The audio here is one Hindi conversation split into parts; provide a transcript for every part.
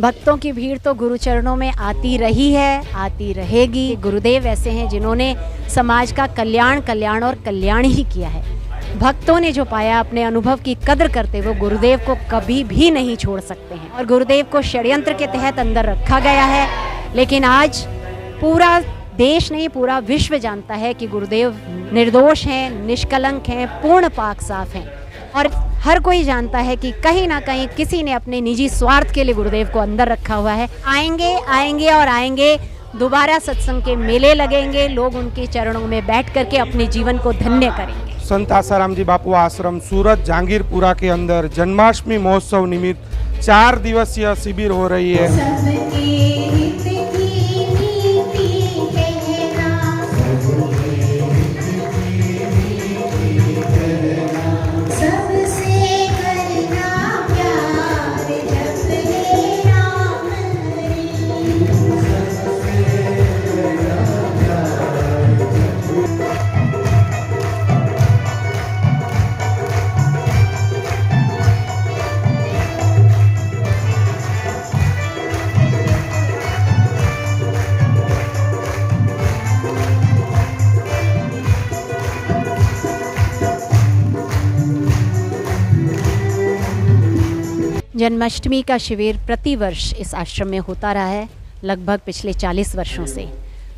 भक्तों की भीड़ तो गुरु चरणों में आती रही है, आती रहेगी। गुरुदेव ऐसे हैं जिन्होंने समाज का कल्याण और कल्याण ही किया है। भक्तों ने जो पाया अपने अनुभव की कद्र करते वो गुरुदेव को कभी भी नहीं छोड़ सकते हैं। और गुरुदेव को षड्यंत्र के तहत अंदर रखा गया है, लेकिन आज पूरा देश नहीं पूरा विश्व जानता है कि गुरुदेव निर्दोष हैं, निष्कलंक हैं, पूर्ण पाक साफ हैं। और हर कोई जानता है कि कहीं ना कहीं किसी ने अपने निजी स्वार्थ के लिए गुरुदेव को अंदर रखा हुआ है। आएंगे और आएंगे, दोबारा सत्संग के मेले लगेंगे, लोग उनके चरणों में बैठ करके अपने जीवन को धन्य करेंगे। संत आसाराम जी बापू आश्रम सूरत जहांगीरपुरा के अंदर जन्माष्टमी महोत्सव निमित्त 4 दिवसीय शिविर हो रही है। जन्माष्टमी का शिविर प्रतिवर्ष इस आश्रम में होता रहा है, लगभग पिछले 40 वर्षों से।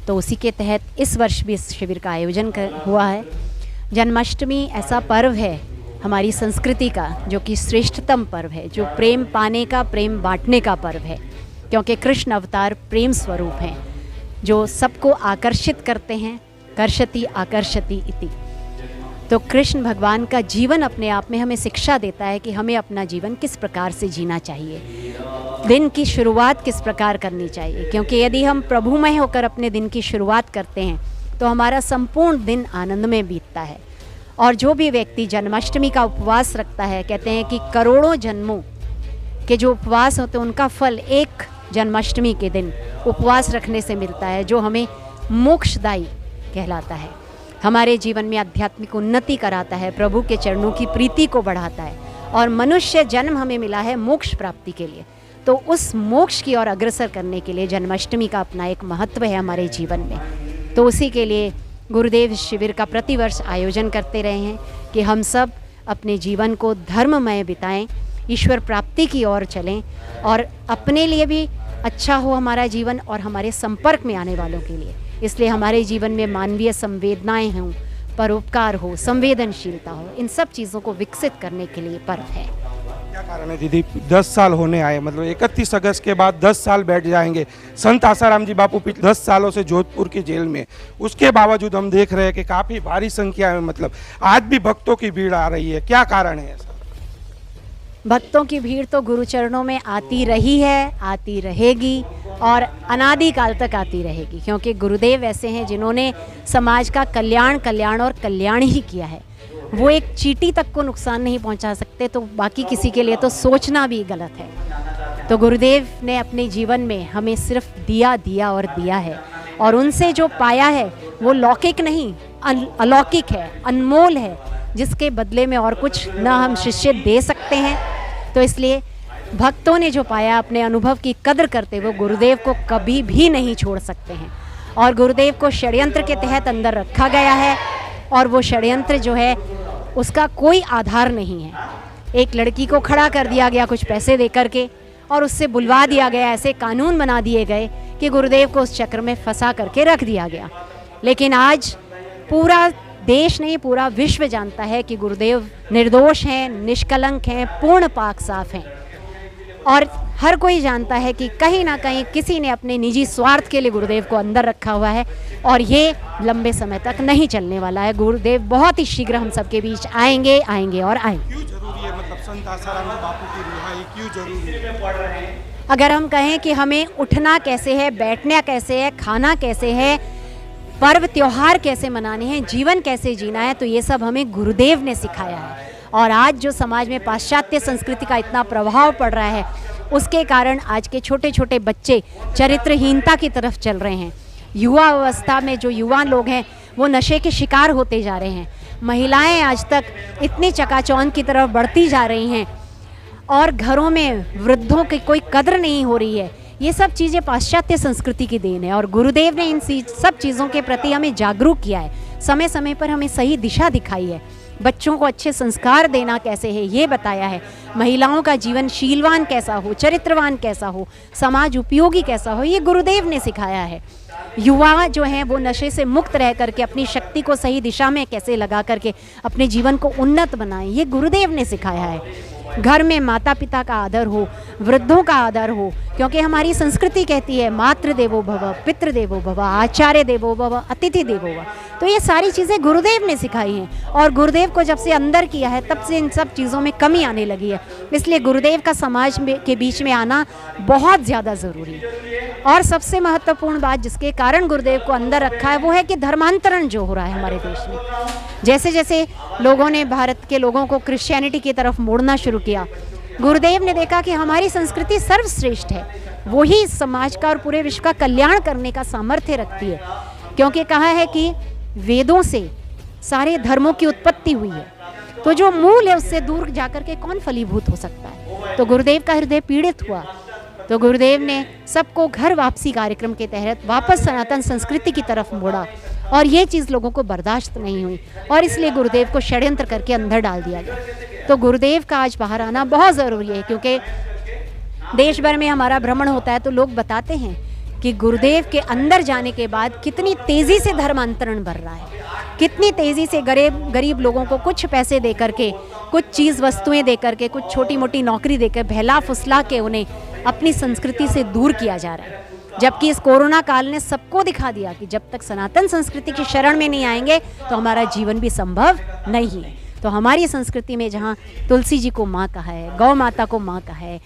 तो उसी के तहत इस वर्ष भी इस शिविर का आयोजन हुआ है। जन्माष्टमी ऐसा पर्व है हमारी संस्कृति का जो कि श्रेष्ठतम पर्व है, जो प्रेम पाने का, प्रेम बांटने का पर्व है, क्योंकि कृष्ण अवतार प्रेम स्वरूप हैं जो सबको आकर्षित करते हैं। कर्षति आकर्षति इति। तो कृष्ण भगवान का जीवन अपने आप में हमें शिक्षा देता है कि हमें अपना जीवन किस प्रकार से जीना चाहिए, दिन की शुरुआत किस प्रकार करनी चाहिए। क्योंकि यदि हम प्रभुमय होकर अपने दिन की शुरुआत करते हैं तो हमारा संपूर्ण दिन आनंद में बीतता है। और जो भी व्यक्ति जन्माष्टमी का उपवास रखता है, कहते हैं कि करोड़ों जन्मों के जो उपवास होते हैं उनका फल एक जन्माष्टमी के दिन उपवास रखने से मिलता है, जो हमें मोक्षदायी कहलाता है, हमारे जीवन में आध्यात्मिक उन्नति कराता है, प्रभु के चरणों की प्रीति को बढ़ाता है। और मनुष्य जन्म हमें मिला है मोक्ष प्राप्ति के लिए, तो उस मोक्ष की ओर अग्रसर करने के लिए जन्माष्टमी का अपना एक महत्व है हमारे जीवन में। तो उसी के लिए गुरुदेव शिविर का प्रतिवर्ष आयोजन करते रहे हैं कि हम सब अपने जीवन को धर्ममय बिताएं, ईश्वर प्राप्ति की ओर चलें और अपने लिए भी अच्छा हो हमारा जीवन और हमारे संपर्क में आने वालों के लिए। इसलिए हमारे जीवन में मानवीय संवेदनाएं हों, परोपकार हो, संवेदनशीलता हो, इन सब चीज़ों को विकसित करने के लिए पर्व है। क्या कारण है दीदी, 10 साल होने आए, मतलब 31 अगस्त के बाद 10 साल बैठ जाएंगे। संत आसाराम जी बापू 10 सालों से जोधपुर की जेल में, उसके बावजूद हम देख रहे हैं कि काफ़ी भारी संख्या में मतलब आज भी भक्तों की भीड़ आ रही है। क्या कारण है ऐसा? भक्तों की भीड़ तो गुरु चरणों में आती रही है, आती रहेगी और अनादि काल तक आती रहेगी। क्योंकि गुरुदेव ऐसे हैं जिन्होंने समाज का कल्याण और कल्याण ही किया है। वो एक चींटी तक को नुकसान नहीं पहुंचा सकते, तो बाकी किसी के लिए तो सोचना भी गलत है। तो गुरुदेव ने अपने जीवन में हमें सिर्फ दिया और दिया है, और उनसे जो पाया है वो लौकिक नहीं, अलौकिक है, अनमोल है, जिसके बदले में और कुछ ना हम शिष्य दे सकते हैं। तो इसलिए भक्तों ने जो पाया अपने अनुभव की कद्र करते वो गुरुदेव को कभी भी नहीं छोड़ सकते हैं। और गुरुदेव को षड्यंत्र के तहत अंदर रखा गया है, और वो षड्यंत्र जो है उसका कोई आधार नहीं है। एक लड़की को खड़ा कर दिया गया कुछ पैसे दे करके, और उससे बुलवा दिया गया, ऐसे कानून बना दिए गए कि गुरुदेव को उस चक्र में फंसा करके रख दिया गया। लेकिन आज पूरा देश नहीं पूरा विश्व जानता है कि गुरुदेव निर्दोष हैं, निष्कलंक हैं, पूर्ण पाक साफ हैं। और हर कोई जानता है कि कहीं ना कहीं किसी ने अपने निजी स्वार्थ के लिए गुरुदेव को अंदर रखा हुआ है, और ये लंबे समय तक नहीं चलने वाला है। गुरुदेव बहुत ही शीघ्र हम सबके बीच आएंगे और आएंगे। क्यों जरूरी है, मतलब संत आसाराम जी बापू की रिहाई क्यों जरूरी है? अगर हम कहें कि हमें उठना कैसे है, बैठना कैसे है, खाना कैसे है, पर्व त्योहार कैसे मनाने हैं, जीवन कैसे जीना है, तो ये सब हमें गुरुदेव ने सिखाया है। और आज जो समाज में पाश्चात्य संस्कृति का इतना प्रभाव पड़ रहा है, उसके कारण आज के छोटे छोटे बच्चे चरित्रहीनता की तरफ चल रहे हैं। युवा अवस्था में जो युवा लोग हैं वो नशे के शिकार होते जा रहे हैं। महिलाएं आज तक इतनी चकाचौंध की तरफ बढ़ती जा रही हैं। और घरों में वृद्धों की कोई कद्र नहीं हो रही है, ये सब चीज़ें पाश्चात्य संस्कृति की देन है। और गुरुदेव ने इन सब चीज़ों के प्रति हमें जागरूक किया है, समय समय पर हमें सही दिशा दिखाई है, बच्चों को अच्छे संस्कार देना कैसे है ये बताया है, महिलाओं का जीवन शीलवान कैसा हो, चरित्रवान कैसा हो, समाज उपयोगी कैसा हो, ये गुरुदेव ने सिखाया है। युवा जो हैं वो नशे से मुक्त रह करके अपनी शक्ति को सही दिशा में कैसे लगा करके अपने जीवन को उन्नत बनाएं, ये गुरुदेव ने सिखाया है। घर में माता पिता का आदर हो, वृद्धों का आदर हो, क्योंकि हमारी संस्कृति कहती है मातृ देवो भव, पितृ देवो भव, आचार्य देवो भव, अतिथि देवो भव। तो ये सारी चीज़ें गुरुदेव ने सिखाई हैं, और गुरुदेव को जब से अंदर किया है तब से इन सब चीज़ों में कमी आने लगी है। इसलिए गुरुदेव का समाज के बीच में आना बहुत ज़्यादा ज़रूरी है। और सबसे महत्वपूर्ण बात जिसके कारण गुरुदेव को अंदर रखा है वो है कि धर्मांतरण जो हो रहा है हमारे देश में, जैसे जैसे लोगों ने भारत के लोगों को क्रिश्चियनिटी की तरफ मोड़ना शुरू किया, गुरुदेव ने देखा कि हमारी संस्कृति सर्वश्रेष्ठ है, वही समाज का और पूरे विश्व का कल्याण करने का सामर्थ्य रखती है। क्योंकि कहा है कि वेदों से सारे धर्मों की उत्पत्ति हुई है, तो जो मूल है उससे दूर जाकर के कौन फलीभूत हो सकता है। तो गुरुदेव का हृदय पीड़ित हुआ, तो गुरुदेव ने सबको घर वापसी कार्यक्रम के तहत वापस सनातन संस्कृति की तरफ मोड़ा, और ये चीज़ लोगों को बर्दाश्त नहीं हुई, और इसलिए गुरुदेव को षड्यंत्र करके अंदर डाल दिया गया। तो गुरुदेव का आज बाहर आना बहुत ज़रूरी है, क्योंकि देश भर में हमारा भ्रमण होता है तो लोग बताते हैं कि गुरुदेव के अंदर जाने के बाद कितनी तेज़ी से धर्मांतरण बढ़ रहा है, कितनी तेज़ी से गरीब लोगों को कुछ पैसे दे करके, कुछ चीज़ वस्तुएं दे करके, कुछ छोटी मोटी नौकरी देकर बहला फुसला के उन्हें अपनी संस्कृति से दूर किया जा रहा है। जबकि इस कोरोना काल ने सबको दिखा दिया कि जब तक सनातन संस्कृति की शरण में नहीं आएंगे तो हमारा जीवन भी संभव नहीं है। तो हमारी संस्कृति में जहाँ तुलसी जी को माँ कहा है, गौ माता को माँ कहा है,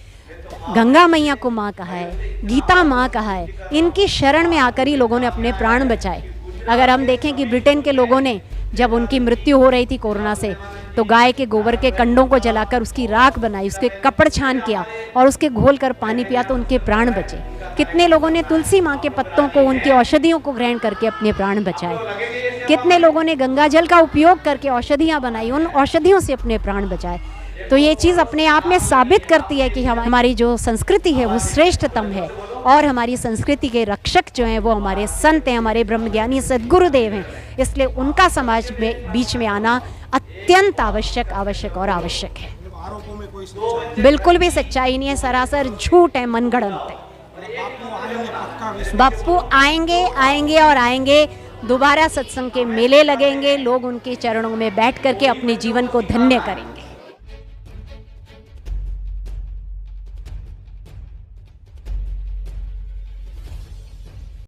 गंगा मैया को माँ कहा है, गीता माँ कहा है, इनकी शरण में आकर ही लोगों ने अपने प्राण बचाए। अगर हम देखें कि ब्रिटेन के लोगों ने जब उनकी मृत्यु हो रही थी कोरोना से, तो गाय के गोबर के कंडों को जलाकर उसकी राख बनाई, उसके कपड़ छान किया और उसके घोल कर पानी पिया, तो उनके प्राण बचे। कितने लोगों ने तुलसी माँ के पत्तों को, उनकी औषधियों को ग्रहण करके अपने प्राण बचाए। कितने लोगों ने गंगा जल का उपयोग करके औषधियाँ बनाई, उन औषधियों से अपने प्राण बचाए। तो ये चीज़ अपने आप में साबित करती है कि हमारी जो संस्कृति है वो श्रेष्ठतम है, और हमारी संस्कृति के रक्षक जो हैं वो हमारे संत हैं, हमारे ब्रह्मज्ञानी सद्गुरुदेव हैं। इसलिए उनका समाज में बीच में आना अत्यंत आवश्यक और आवश्यक है। बिल्कुल भी सच्चाई नहीं है, सरासर झूठ है, मनगढ़ंत है। बापू आएंगे और आएंगे। दोबारा सत्संग के मेले लगेंगे, लोग उनके चरणों में बैठ करके अपने जीवन को धन्य करेंगे।